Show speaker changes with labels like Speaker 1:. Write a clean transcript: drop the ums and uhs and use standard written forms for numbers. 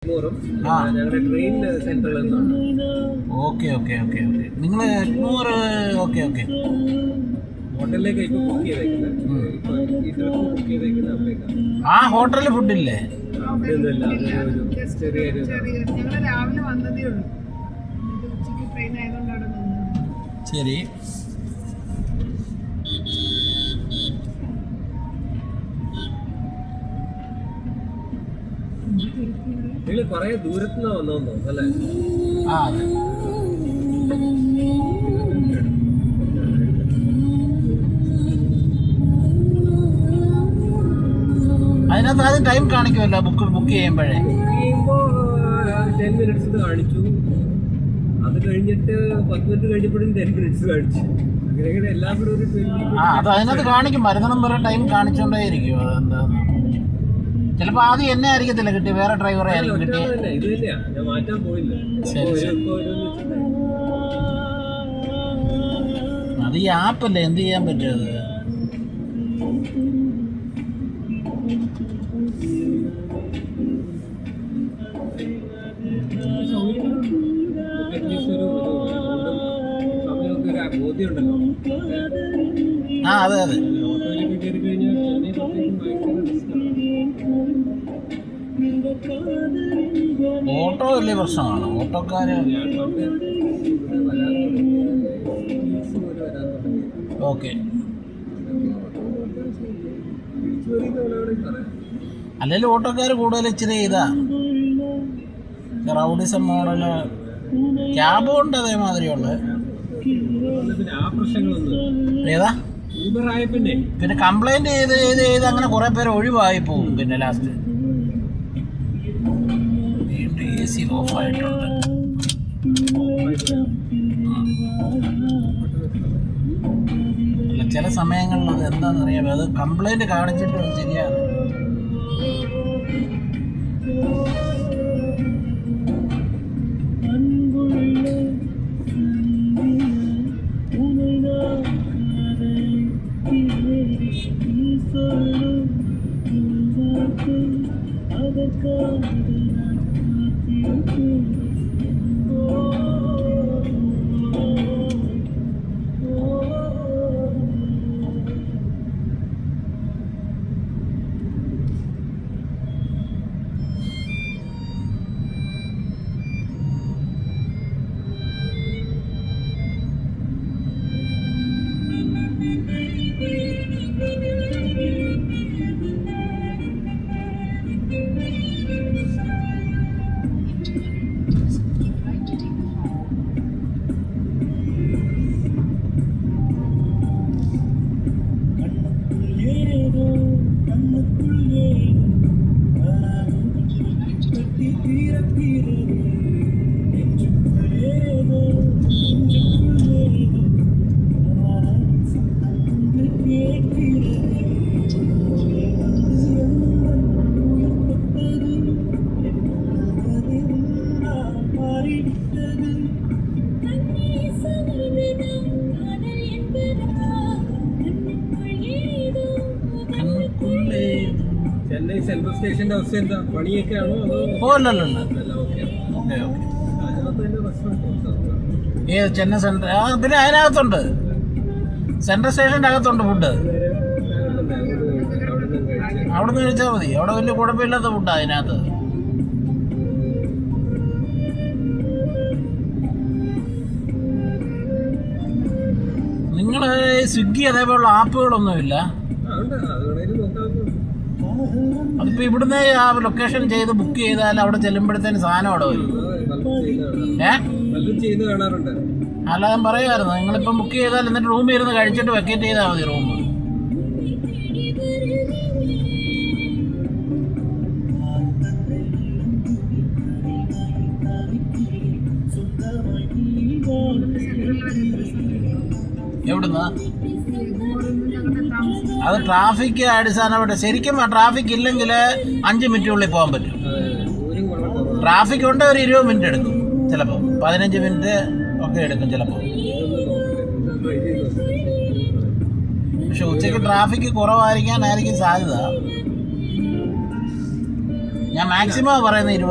Speaker 1: ഞങ്ങളുടെ ട്രെയിൻ സെന്ററിൽ നിന്നാണ്.
Speaker 2: Okay okay okay okay. നിങ്ങൾ എഗ്മോറ് ഓക്കെ ഓക്കെ
Speaker 1: ഹോട്ടലിലേക്ക് ഇപ്പൊ ബുക്ക് ചെയ്തേക്കുന്നത്. ബുക്ക് ചെയ്തേക്കുന്നത് അവിടേക്കാണ്.
Speaker 2: ആ ഹോട്ടലിൽ ഫുഡില്ലേ?
Speaker 1: അവിടെയൊന്നുമില്ല, അതൊരു ചെറിയൊരു
Speaker 3: ഞങ്ങൾ രാവിലെ വന്നതേ ഉള്ളൂ. ഉച്ചയ്ക്ക് ട്രെയിൻ ആയതുകൊണ്ട് അവിടെ വന്നത്.
Speaker 2: ശരി.
Speaker 1: നിങ്ങൾ കുറെ ദൂരത്തുനിന്ന് വന്നോന്നോ അല്ലേ?
Speaker 2: ആ അതെ. അതിനകത്ത് ആദ്യം ടൈം കാണിക്കുമല്ലോ ബുക്ക് ചെയ്യുമ്പോഴേ.
Speaker 1: ബുക്ക് ചെയ്യുമ്പോൾ 10 minutes കാണിച്ചു. അത് കഴിഞ്ഞിട്ട് 10 minutes കഴിഞ്ഞപ്പോഴും 10 minutes കാണിച്ചു. അങ്ങനെ എല്ലാം കൂടെ ഒരു 20.
Speaker 2: ആ അത് അതിനകത്ത് കാണിക്കും. മരുന്ന് നമ്പർ ടൈം കാണിച്ചോണ്ടേയിരിക്കും. അതെന്താ ചിലപ്പോൾ ആദ്യം എന്നെ ആയിരിക്കത്തില്ല കിട്ടി, വേറെ ഡ്രൈവറെ ആയിരിക്കും കിട്ടി.
Speaker 1: ഇത് തന്നെയാ, ഞാൻ മാറ്റാൻ പോയില്ല.
Speaker 2: അത് ഈ ആപ്പല്ലേ, എന്ത് ചെയ്യാൻ പറ്റും? ആ അതെ അതെ. ഓട്ടോ വലിയ പ്രശ്നമാണ്. ഓട്ടോക്കാര് ഓക്കെ. അല്ലെങ്കിൽ ഓട്ടോക്കാർ കൂടുതൽ ഇച്ചിരി ഇതാ റൗഡിസം മോഡല്. ക്യാബും ഉണ്ട് അതേമാതിരിയുള്ള. ഏതാ പിന്നെ കംപ്ലൈന്റ് ചെയ്ത് അങ്ങനെ കുറെ പേര് ഒഴിവായി പോവും. പിന്നെ ലാസ്റ്റ് AC ഓഫ് ആയിട്ടുണ്ട്. ചില സമയങ്ങളിൽ അത് എന്താണെന്നറിയാമോ, അത് കംപ്ലൈന്റ് കാണിച്ചിട്ട് ശരിയാണ്.
Speaker 1: ചെന്നൈ സെൻട്രൽ സ്റ്റേഷന്റെ അവസ്ഥ എന്താ? പണിയൊക്കെ ആണോ അതോ?
Speaker 2: ചെന്നൈ സെൻട്രൽ പിന്നെ അതിനകത്തുണ്ട്, സെൻട്രൽ സ്റ്റേഷൻ്റെ അകത്തുണ്ട് ഫുഡ്. അവിടെ നിന്ന് കഴിച്ചാൽ മതി. അവിടെ വലിയ കുഴപ്പമില്ലാത്ത ഫുഡാണ് അതിനകത്ത്. നിങ്ങൾ സ്വിഗ്ഗി അതേപോലുള്ള ആപ്പുകളൊന്നുമില്ല? അതിപ്പോ ഇവിടുന്ന് ആ ലൊക്കേഷൻ ചെയ്ത് ബുക്ക് ചെയ്താൽ അവിടെ ചെല്ലുമ്പോഴത്തേന് സാധനം അവിടെ വരും. അല്ല ഞാൻ പറയുമായിരുന്നു, നിങ്ങളിപ്പം ബുക്ക് ചെയ്താൽ എന്നിട്ട് റൂമിൽ ഇരുന്ന് കഴിച്ചിട്ട് വെക്കേറ്റ് ചെയ്താൽ മതി റൂം. എവിടുന്നാ? അത് ട്രാഫിക് അടിസ്ഥാനമായിട്ട്. ശരിക്കും ട്രാഫിക് ഇല്ലെങ്കിൽ 5 മിനിറ്റിനുള്ളിൽ പോകാൻ പറ്റും. ട്രാഫിക് ഉണ്ട് ഒരു 20 മിനിറ്റ് എടുക്കും, ചിലപ്പോൾ 15 മിനിറ്റ് ഒക്കെ എടുക്കും ചിലപ്പോൾ. പക്ഷെ ഉച്ചയ്ക്ക് ട്രാഫിക് കുറവായിരിക്കാനായിരിക്കും സാധ്യത. ഞാൻ മാക്സിമം പറയുന്നത് 20